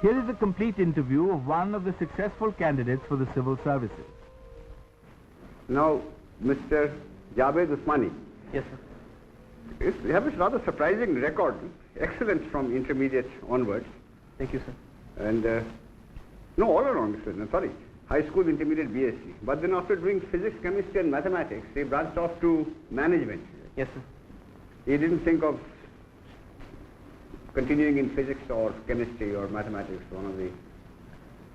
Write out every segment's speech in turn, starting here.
Here is a complete interview of one of the successful candidates for the civil services. Now, Mr. JAVED Usmani. Yes, sir. You have a rather surprising record. Excellence from intermediate onwards. Thank you, sir. And, no, all around, sorry. High school, intermediate, BSc. But then after doing physics, chemistry and mathematics, he branched off to management. Yes, sir. He didn't think of continuing in physics or chemistry or mathematics, one of the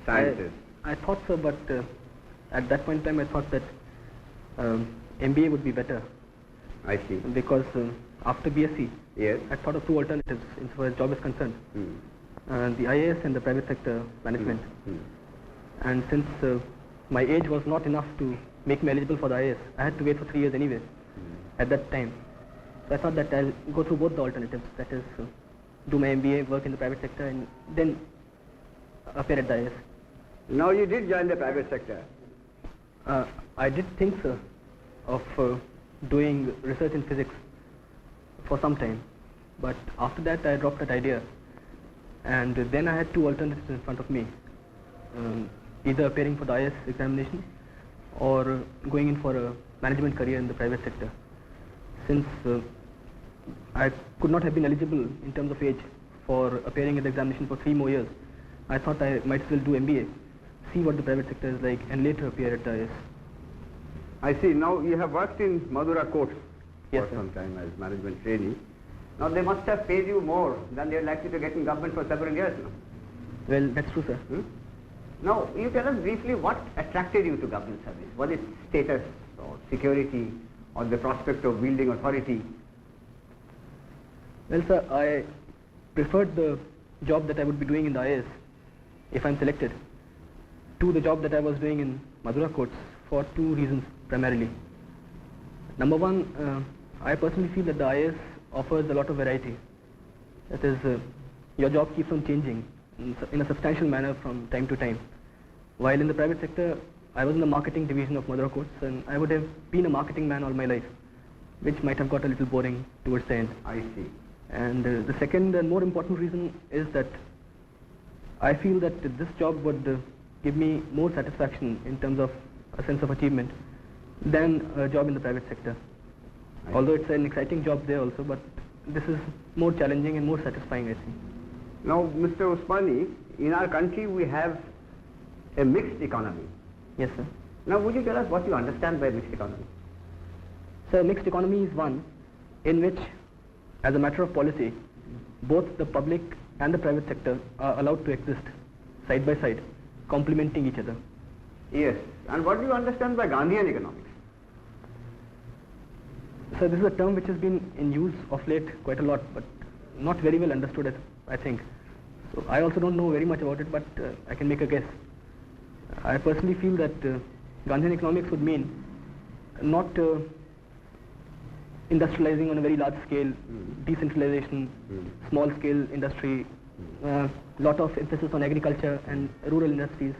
sciences. I thought so, but at that point in time I thought that MBA would be better. I see. Because after BSc, yes, I thought of two alternatives insofar as job is concerned. The IAS and the private sector management. And since my age was not enough to make me eligible for the IAS, I had to wait for 3 years anyway at that time. So I thought that I'll go through both the alternatives, that is do my MBA, work in the private sector and then appear at the IAS. Now you did join the private sector. I did think, sir, of doing research in physics for some time, but after that I dropped that idea, and then I had two alternatives in front of me, either appearing for the IAS examination or going in for a management career in the private sector. Since I could not have been eligible in terms of age for appearing at the examination for 3 more years, I thought I might still do MBA, see what the private sector is like, and later appear at the IAS. I see. Now you have worked in Madura courts yes, for sir. some time as management trainee. Now they must have paid you more than they are likely to get in government for several years now. Well, that's true, sir. Now, you tell us briefly what attracted you to government service. Was it status or security or the prospect of wielding authority? Well, sir, I preferred the job that I would be doing in the IAS, if I'm selected, to the job that I was doing in Madura courts for 2 reasons primarily. Number one, I personally feel that the IAS offers a lot of variety. That is, your job keeps on changing in a substantial manner from time to time. While in the private sector, I was in the marketing division of Madura courts, and I would have been a marketing man all my life, which might have got a little boring towards the end. I see. And the second and more important reason is that I feel that this job would give me more satisfaction in terms of a sense of achievement than a job in the private sector. Although it's an exciting job there also, but this is more challenging and more satisfying, I think. Now, Mr. Usmani, in our country we have a mixed economy. Yes, sir. Now, would you tell us what you understand by mixed economy? So, mixed economy is one in which, as a matter of policy, both the public and the private sector are allowed to exist side by side, complementing each other. Yes. And what do you understand by Gandhian economics? So this is a term which has been in use of late quite a lot, but not very well understood, I think. So I also don't know very much about it, but I can make a guess. I personally feel that Gandhian economics would mean not industrializing on a very large scale, decentralization, small scale industry, lot of emphasis on agriculture and rural industries.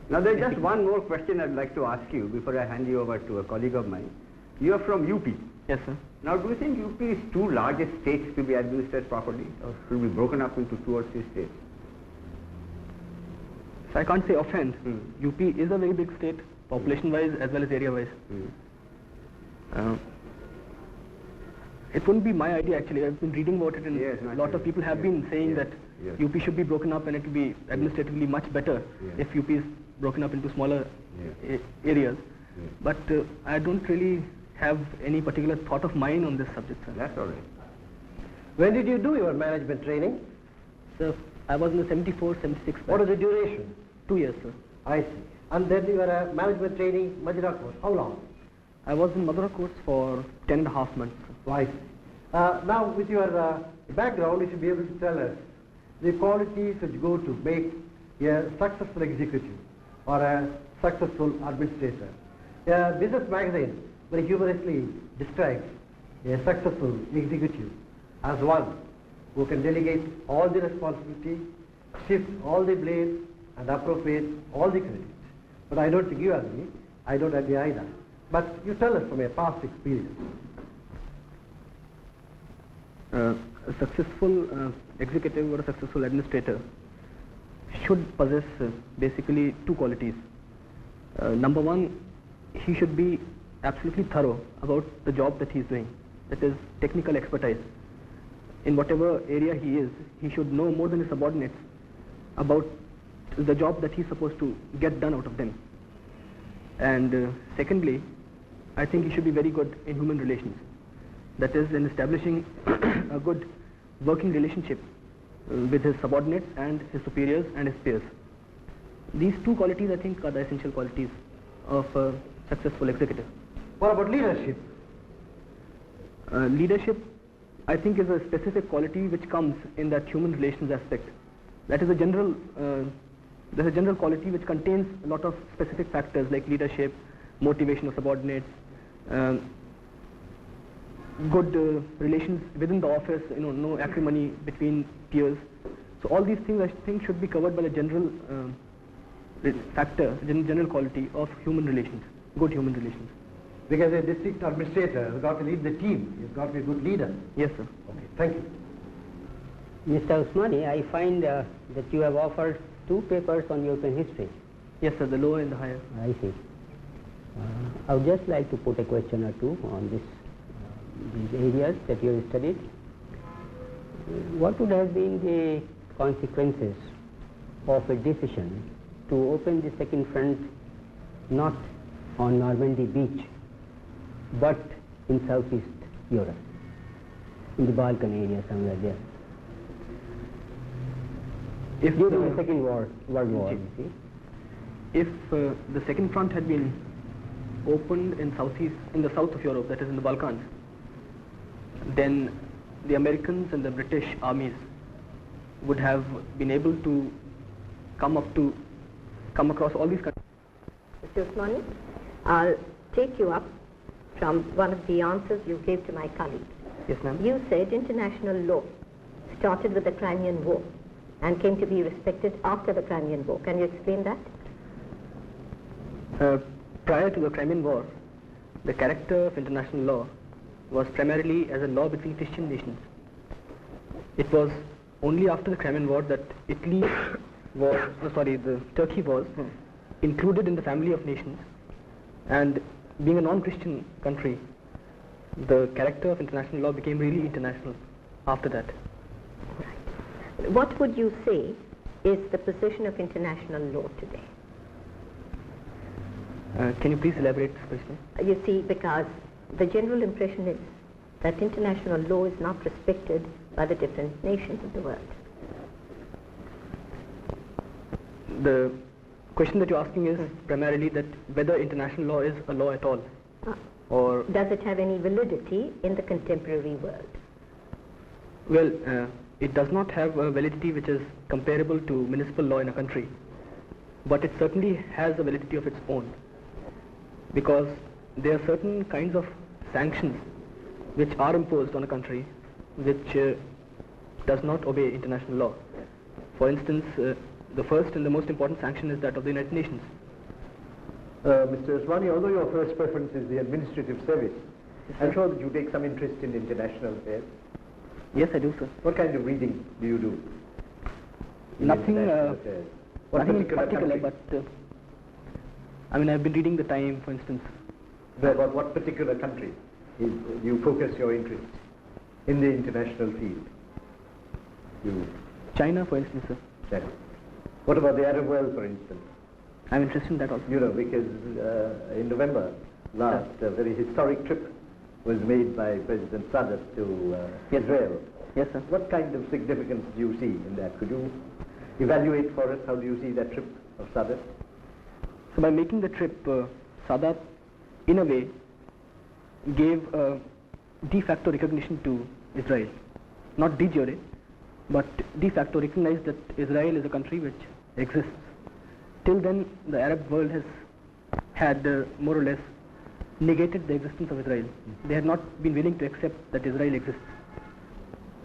Now there's just one more question I'd like to ask you before I hand you over to a colleague of mine. You are from UP. Yes, sir. Now do you think UP is too large a state to be administered properly, or should be broken up into 2 or 3 states? So I can't say offhand. UP is a very big state, population-wise as well as area-wise. It wouldn't be my idea actually. I've been reading about it, and a lot of people have been saying that UP should be broken up and it will be administratively much better if UP is broken up into smaller areas. But I don't really have any particular thought of mine on this subject, sir. That's all right. When did you do your management training? So I was in the 74, 76 batch. What is the duration? 2 years, sir. I see. And then you were a management trainee, Madura course. How long? I was in Madura course for 10.5 months. I see. Now, with your background, you should be able to tell us the qualities which go to make a successful executive or a successful administrator. Business magazine very humorously describes a successful executive as one who can delegate all the responsibility, shift all the blame, and appropriate all the credit. But I don't think you agree. I don't agree either. But you tell us from a past experience. a successful executive or a successful administrator should possess basically two qualities. Number one, he should be absolutely thorough about the job that he is doing, that is technical expertise. In whatever area he is, he should know more than his subordinates about the job that he is supposed to get done out of them. And secondly, I think he should be very good in human relations, that is in establishing a good working relationship with his subordinates and his superiors and his peers. These two qualities, I think, are the essential qualities of a successful executive. What about leadership? Leadership, I think, is a specific quality which comes in that human relations aspect. That is a general, there's a general quality which contains a lot of specific factors like leadership, motivation of subordinates, good relations within the office, no acrimony between peers. So all these things, I think, should be covered by the general factor, general quality of human relations, good human relations. Because a district administrator has got to lead the team. He's got to be a good leader. Yes, sir. Okay, thank you. Mr. Usmani, I find that you have offered 2 papers on European history. Yes, sir, the lower and the higher. I see. I would just like to put a question or two on these areas that you have studied. What would have been the consequences of a decision to open the second front not on Normandy beach but in Southeast Europe, in the Balkan area somewhere there? If during the Second World War, you see. If the second front had been opened in the south of Europe, that is in the Balkans, then the Americans and the British armies would have been able to come across all these countries. Mr. Usmani, I'll take you up from one of the answers you gave to my colleague. Yes, ma'am. You said international law started with the Crimean War and came to be respected after the Crimean War. Can you explain that? Prior to the Crimean War, the character of international law was primarily as a law between Christian nations. It was only after the Crimean War that Turkey was included in the family of nations, and being a non-Christian country, the character of international law became really international after that. What would you say is the position of international law today? Can you please elaborate this question? You see, because the general impression is that international law is not respected by the different nations of the world. The question that you're asking is primarily that whether international law is a law at all, or does it have any validity in the contemporary world? Well, it does not have a validity which is comparable to municipal law in a country, but it certainly has a validity of its own, because there are certain kinds of sanctions which are imposed on a country which does not obey international law. For instance, the first and the most important sanction is that of the United Nations. Mr. Usmani, although your first preference is the administrative service, I'm sure that you take some interest in international affairs. Yes, I do, sir. What kind of reading do you do? Nothing What particular, but I've been reading the Time, for instance. About what particular country you focus your interest in the international field? China, for instance, sir. China. What about the Arab world, for instance? I'm interested in that also. Because in November last, a very historic trip was made by President Sadat to Israel. Yes, sir. What kind of significance do you see in that? Could you evaluate for us how do you see that trip of Sadat? So by making the trip, Sadat, in a way, gave de facto recognition to Israel. Not de jure, but de facto recognized that Israel is a country which exists. Till then, the Arab world has had more or less negated the existence of Israel. They had not been willing to accept that Israel exists.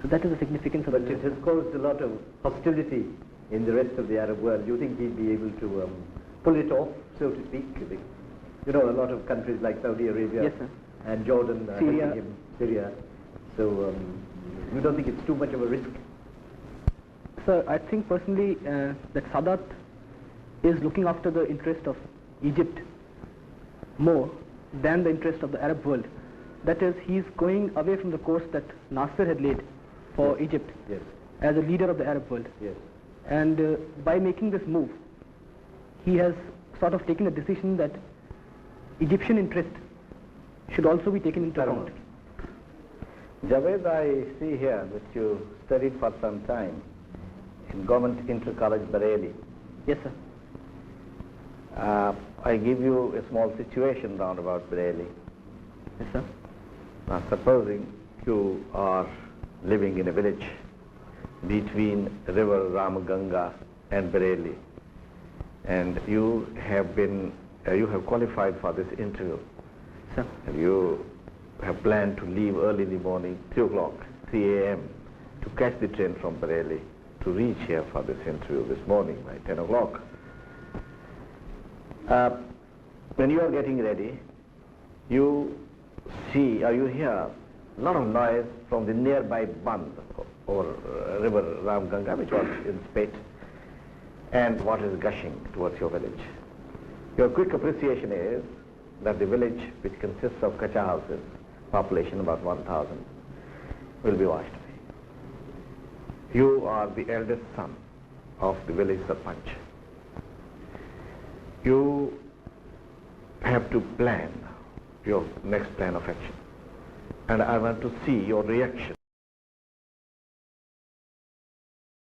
So that is the significance of But it has caused a lot of hostility in the rest of the Arab world. Do you think he'd be able to pull it off, so to speak? A lot of countries like Saudi Arabia yes, sir. and Jordan Syria. helping him, Syria. So You don't think it's too much of a risk? Sir, I think personally that Sadat is looking after the interest of Egypt more than the interest of the Arab world. That is, he is going away from the course that Nasser had laid for Egypt as a leader of the Arab world. And by making this move, he has sort of taken a decision that Egyptian interest should also be taken into account. Javed, I see here that you studied for some time in Government Inter-College Bareilly. Yes, sir. I give you a small situation round about Bareilly. Yes, sir. Now, supposing you are living in a village between river Ramganga and Bareilly, and you have qualified for this interview. Sir. And you have planned to leave early in the morning, 3 a.m., to catch the train from Bareilly to reach here for this interview this morning by 10 o'clock. When you are getting ready, you see or you hear a lot of noise from the nearby Band or river Ramganga, which was in spate, and water is gushing towards your village. Your quick appreciation is that the village, which consists of kacha houses, population about 1,000, will be washed away. You are the eldest son of the village sarpanch. You have to plan your next plan of action, and I want to see your reaction.